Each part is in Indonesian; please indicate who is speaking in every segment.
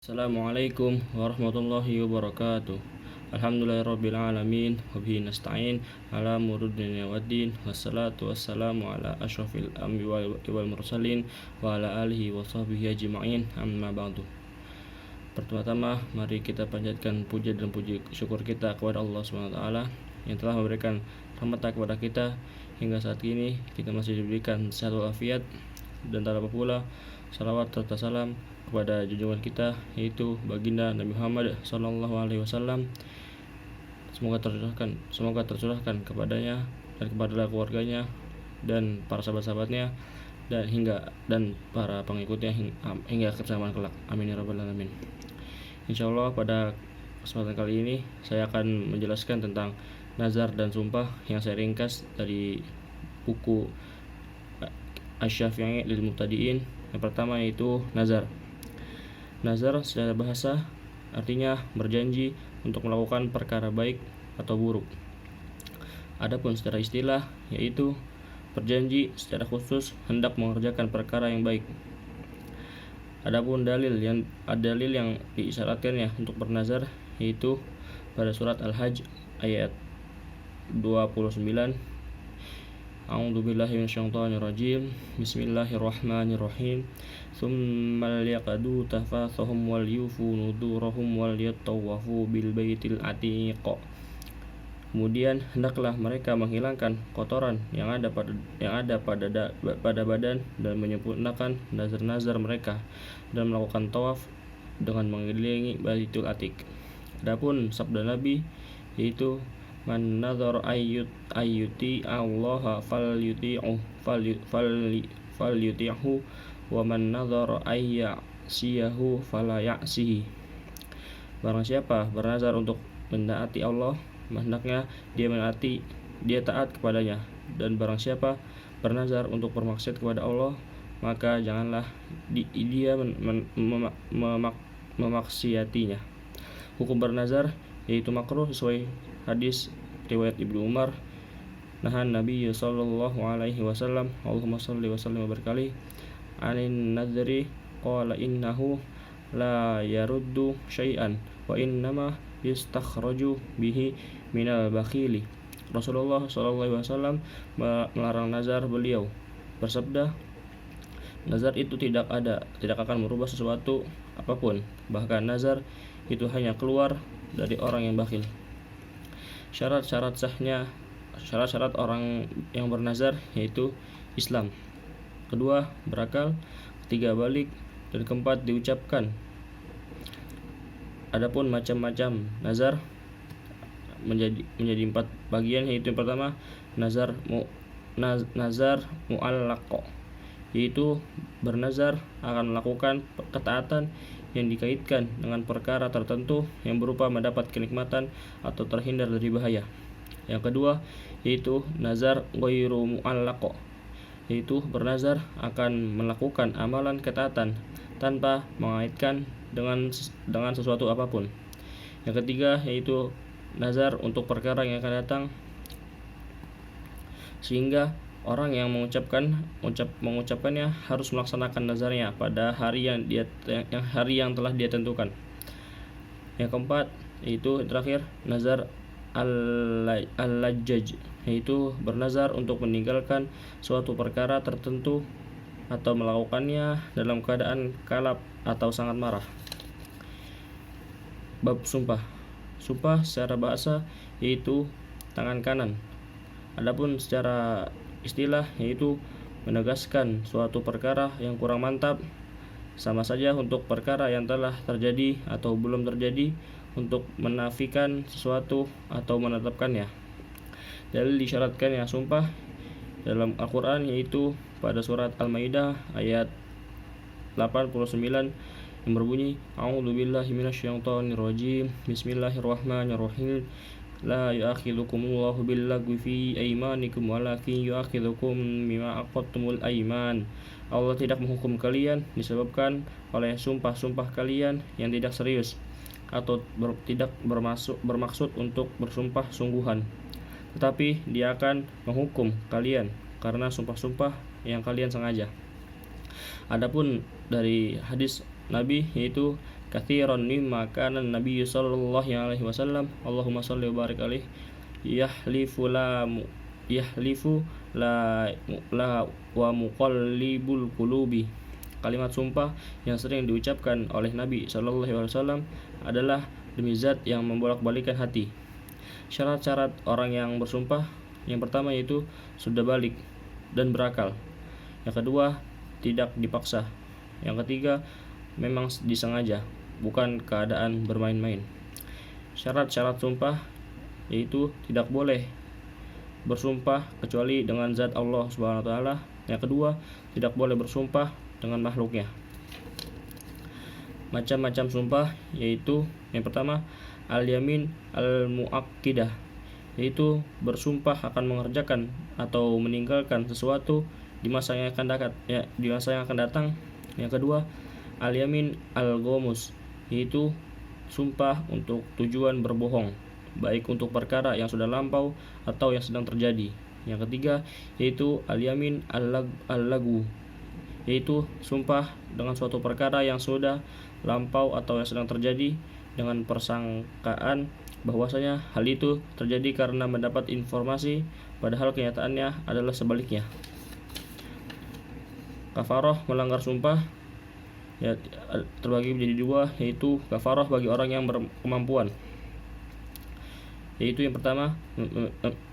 Speaker 1: Assalamualaikum warahmatullahi wabarakatuh. Alhamdulillahirabbil alamin wa bihi nasta'in ala umuri dunya waddin. Wassalatu wassalamu ala asyrafil anbiya'i wal mursalin wa ala alihi wa sahbihi ajma'in. Amma ba'du. Pertama-tama mari kita panjatkan puja dan puji syukur kita kepada Allah Subhanahu wa taala yang telah memberikan rahmat kepada kita hingga saat ini kita masih diberikan sehat walafiat, dan tak lupa pula salawat serta salam kepada junjungan kita yaitu baginda Nabi Muhammad SAW. Semoga tercurahkan kepadanya dan kepada keluarganya dan para sahabat-sahabatnya dan para pengikutnya hingga kebersamaan kelak. Amin ya rabbal alamin. Insyaallah pada kesempatan kali ini saya akan menjelaskan tentang nazar dan sumpah yang saya ringkas dari buku Asy-Syafi'i lil Mubtadi'in. Yang pertama yaitu nazar. Nazar secara bahasa artinya berjanji untuk melakukan perkara baik atau buruk. Adapun secara istilah yaitu berjanji secara khusus hendak mengerjakan perkara yang baik. Adapun dalil yang diisyaratkannya untuk bernazar yaitu pada surat Al-Hajj ayat 29. A'udzubillahi minasyaitonirrajim. Bismillahirrahmanirrahim. Tsumma liyaqadu tafathahum wal yufu nudurahum wal yattawafu bil baitil atiq. Kemudian hendaklah mereka menghilangkan kotoran yang ada pada badan dan menyempurnakan nazar-nazar mereka dan melakukan tawaf dengan mengelilingi Baitul Atiq. Adapun sabda Nabi yaitu man nazar ayyuti Allah falyuti'hu wa man nazar ayyasiyahu fala ya'sihi. Barang siapa bernazar untuk menaati Allah, hendaknya dia taat kepadanya, dan barang siapa bernazar untuk bermaksiat kepada Allah, maka janganlah dia memaksiatinya. Hukum bernazar yaitu makruh sesuai hadis riwayat Ibnu Umar. Nahan Nabi sallallahu alaihi wasallam, Allahumma shalli wa sallim wa barik alaihi, anin nadri qala innahu la yaruddu syai'an wa innama yustakhraju bihi minal bakhili. Rasulullah sallallahu alaihi wasallam melarang nazar. Beliau bersabda, nazar itu tidak akan merubah sesuatu apapun, bahkan nazar itu hanya keluar dari orang yang bakhil. Syarat-syarat orang yang bernazar yaitu Islam, kedua berakal, ketiga balik, dan keempat diucapkan. Adapun macam-macam nazar menjadi 4 bagian, yaitu yang pertama nazar mu'allaq, yaitu bernazar akan melakukan ketaatan yang dikaitkan dengan perkara tertentu yang berupa mendapat kenikmatan atau terhindar dari bahaya. Yang kedua yaitu nazar ghairu mu'allaq, yaitu bernazar akan melakukan amalan ketaatan tanpa mengaitkan dengan sesuatu apapun. Yang ketiga yaitu nazar untuk perkara yang akan datang, sehingga orang yang mengucapkannya harus melaksanakan nazarnya pada hari yang telah dia tentukan. Yang keempat yaitu terakhir nazar al-lajjaj, yaitu bernazar untuk meninggalkan suatu perkara tertentu atau melakukannya dalam keadaan kalap atau sangat marah. Bab sumpah. Sumpah secara bahasa yaitu tangan kanan. Adapun secara istilah yaitu menegaskan suatu perkara yang kurang mantap, sama saja untuk perkara yang telah terjadi atau belum terjadi, untuk menafikan sesuatu atau menetapkannya. Dalil disyaratkannya sumpah dalam Al-Quran yaitu pada surat Al-Maidah ayat 89 yang berbunyi, A'udzubillahi minasyaitonirrajim. Bismillahirrahmanirrahim. La yu'akhidhukumullahu billagwi fi aymanikum walakin yu'akhidhukum bima aqadtumul ayman. Allah tidak menghukum kalian disebabkan oleh sumpah-sumpah kalian yang tidak serius atau tidak bermaksud untuk bersumpah sungguhan, tetapi Dia akan menghukum kalian karena sumpah-sumpah yang kalian sengaja. Adapun dari hadis Nabi yaitu kathiran mimma kana an-nabiy sallallahu alaihi wasallam Allahumma shalli wa barik alaihi yahlifu la wa muqallibul qulubi. Kalimat sumpah yang sering diucapkan oleh Nabi sallallahu alaihi wasallam adalah demi zat yang membolak-balikkan hati. Syarat-syarat orang yang bersumpah, yang pertama yaitu sudah balik dan berakal. Yang kedua, tidak dipaksa. Yang ketiga, memang disengaja, bukan keadaan bermain-main. Syarat-syarat sumpah yaitu tidak boleh bersumpah kecuali dengan zat Allah Subhanahu wa taala. Yang kedua, tidak boleh bersumpah dengan makhluknya. Macam-macam sumpah yaitu yang pertama, al-yamin al-muakkidah, yaitu bersumpah akan mengerjakan atau meninggalkan sesuatu di masa yang akan datang. Yang kedua, al-yamin al-ghamus, yaitu sumpah untuk tujuan berbohong, baik untuk perkara yang sudah lampau atau yang sedang terjadi. Yang ketiga yaitu al-yamin al-lagu, yaitu sumpah dengan suatu perkara yang sudah lampau atau yang sedang terjadi dengan persangkaan bahwasanya hal itu terjadi karena mendapat informasi padahal kenyataannya adalah sebaliknya. Kafarah melanggar sumpah terbagi menjadi dua, yaitu kafarah bagi orang yang berkemampuan, yaitu yang pertama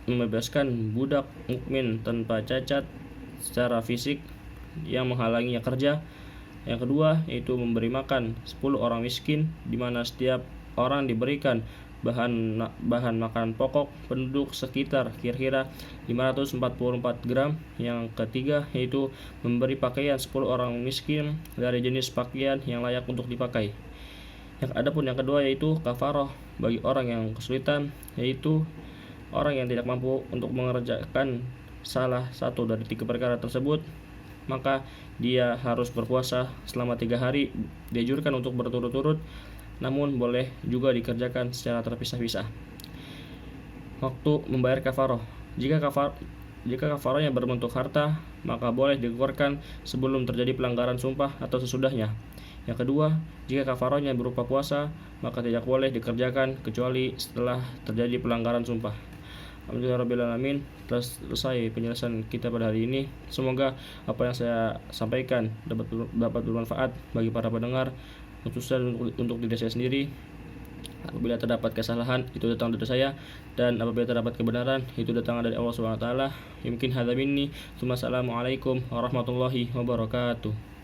Speaker 1: membebaskan budak mukmin tanpa cacat secara fisik yang menghalanginya kerja. Yang kedua yaitu memberi makan 10 orang miskin, di mana setiap orang diberikan bahan makanan pokok penduduk sekitar kira-kira 544 gram. Yang ketiga yaitu memberi pakaian 10 orang miskin dari jenis pakaian yang layak untuk dipakai. Adapun yang kedua yaitu kafarah bagi orang yang kesulitan, yaitu orang yang tidak mampu untuk mengerjakan salah satu dari 3 perkara tersebut, maka dia harus berpuasa selama 3 hari, dianjurkan untuk berturut-turut, namun boleh juga dikerjakan secara terpisah-pisah. Waktu membayar kafarah, jika kafarahnya berbentuk harta, maka boleh dikeluarkan sebelum terjadi pelanggaran sumpah atau sesudahnya. Yang kedua, jika kafarahnya berupa puasa, maka tidak boleh dikerjakan kecuali setelah terjadi pelanggaran sumpah. Alhamdulillahirrahmanirrahim. Telah selesai penjelasan kita pada hari ini. Semoga apa yang saya sampaikan dapat bermanfaat bagi para pendengar, khususnya untuk diri saya sendiri. Apabila terdapat kesalahan, itu datang dari saya, dan apabila terdapat kebenaran, itu datang dari Allah Subhanahu wa taala. Mungkin hadza minni. Assalamualaikum warahmatullahi wabarakatuh.